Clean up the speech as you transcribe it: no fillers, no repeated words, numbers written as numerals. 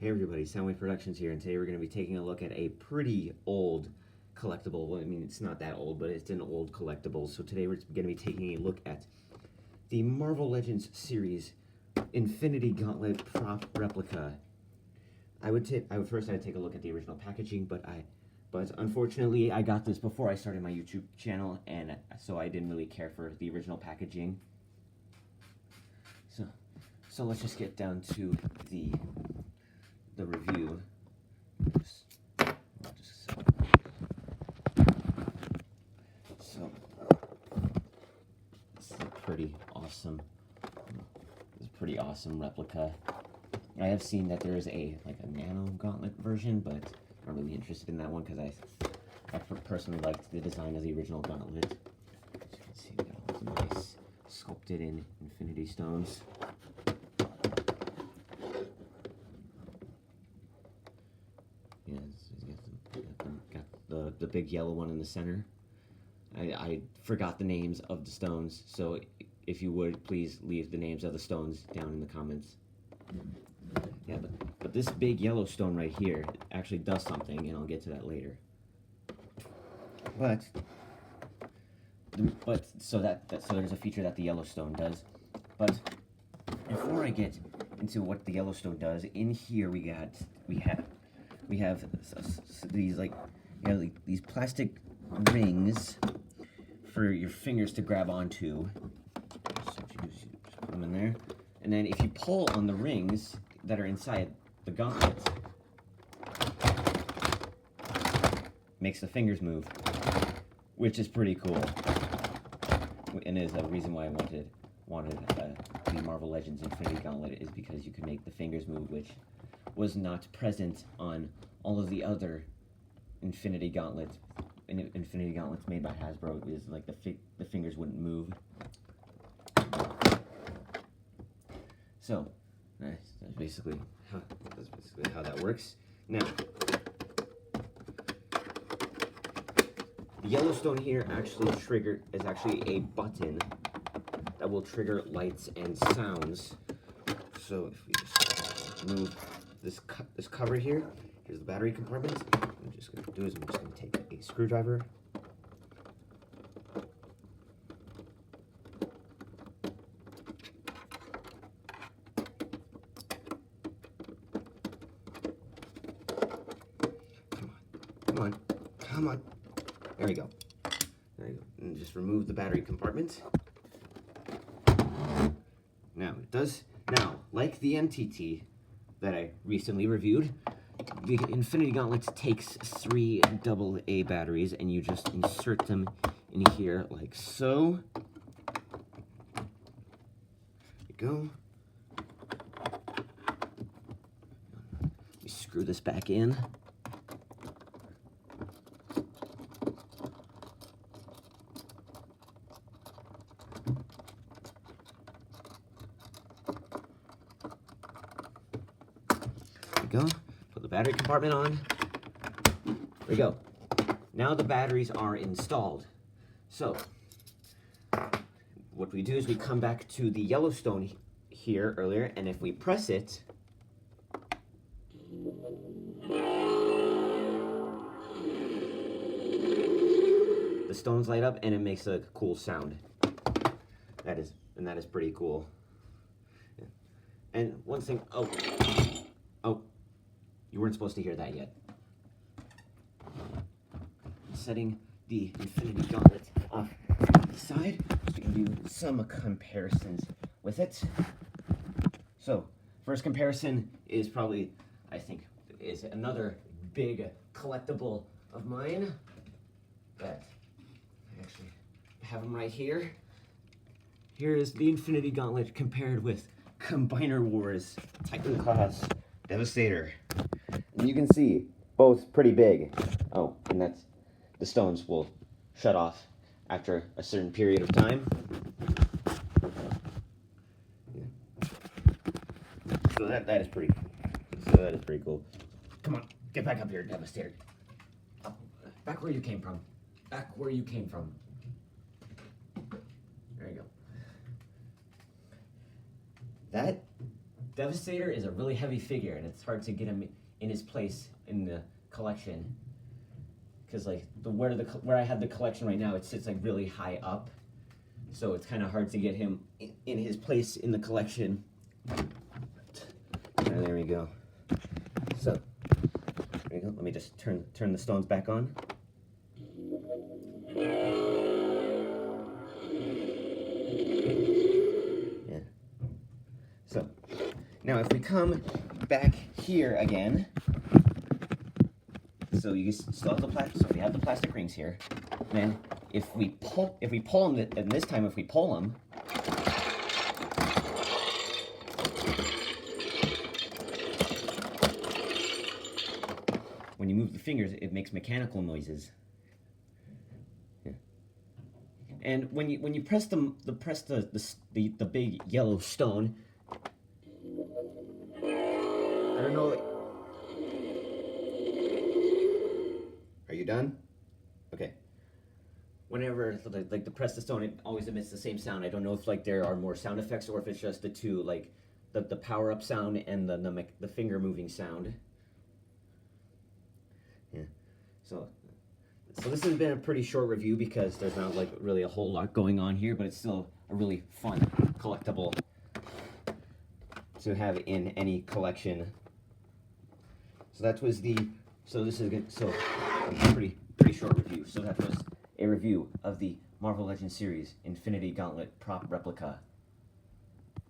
Hey everybody, Soundwave Productions here, and today we're going to be taking a look at a pretty old collectible. Well, I mean, it's not that old, but it's an old collectible. So today we're going to be taking a look at the Marvel Legends series Infinity Gauntlet prop replica. I would first I'd take a look at the original packaging, but unfortunately I got this before I started my YouTube channel, and so I didn't really care for the original packaging. So let's just get down to the review. So this is a pretty awesome. This is a pretty awesome replica. I have seen that there is a nano gauntlet version, but I'm not really interested in that one because I personally liked the design of the original gauntlet. As you can see, we got all these nice sculpted in infinity stones. Got the big yellow one in the center. I forgot the names of the stones, so if you would, please leave the names of the stones down in the comments. Yeah, but this big yellow stone right here actually does something, and I'll get to that later. So there's a feature that the yellow stone does. But before I get into what the yellow stone does, in here we have these these plastic rings for your fingers to grab onto. So what you do is you just put them in there, and then if you pull on the rings that are inside the gauntlet, makes the fingers move, which is pretty cool, and is a reason why I wanted the Marvel Legends Infinity Gauntlet, is because you can make the fingers move, which was not present on all of the other Infinity Gauntlets made by Hasbro. Is like the fingers wouldn't move. So that's basically how that works. Now, the yellow stone here is actually a button that will trigger lights and sounds. So if we just remove this cover here, here's the battery compartment. What I'm just going to do is I'm just going to take a screwdriver. Come on. There we go. And just remove the battery compartment. Now, like the MTT that I recently reviewed, the Infinity Gauntlet takes 3 AA batteries, and you just insert them in here like so. There you go. Let me screw this back in. Go. Put the battery compartment on. There we go. Now the batteries are installed. So what we do is we come back to the Yellowstone here earlier, and if we press it, the stones light up and it makes a cool sound. That is pretty cool. And one thing, oh, you weren't supposed to hear that yet. Setting the Infinity Gauntlet off to the side, we can do some comparisons with it. So, first comparison is probably, I think, is another big collectible of mine. That I actually have them right here. Here is the Infinity Gauntlet compared with Combiner Wars Titan Class Devastator. And you can see both pretty big. Oh, and that's the stones will shut off after a certain period of time. Yeah. So that is pretty cool. Come on, get back up here, Devastator. Up, back where you came from. Back where you came from. There you go. That Devastator is a really heavy figure, and it's hard to get him in his place in the collection. Because like where I have the collection right now, it sits like really high up, so it's kind of hard to get him in his place in the collection. And there we go. So there we go. Let me just turn the stones back on. Yeah. So now if we come back here again, so you still have the plastic. So we have the plastic rings here. Then if we pull them, and this time if we pull them, when you move the fingers, it makes mechanical noises. Yeah. And when you press the big yellow stone, I don't know. Are you done? Okay. Whenever like the press the stone, it always emits the same sound. I don't know if like there are more sound effects or if it's just the two, like the power up sound and the finger moving sound. Yeah. So this has been a pretty short review because there's not like really a whole lot going on here, but it's still a really fun collectible to have in any collection. So that was this is good. So a pretty short review. So that was a review of the Marvel Legends series Infinity Gauntlet prop replica.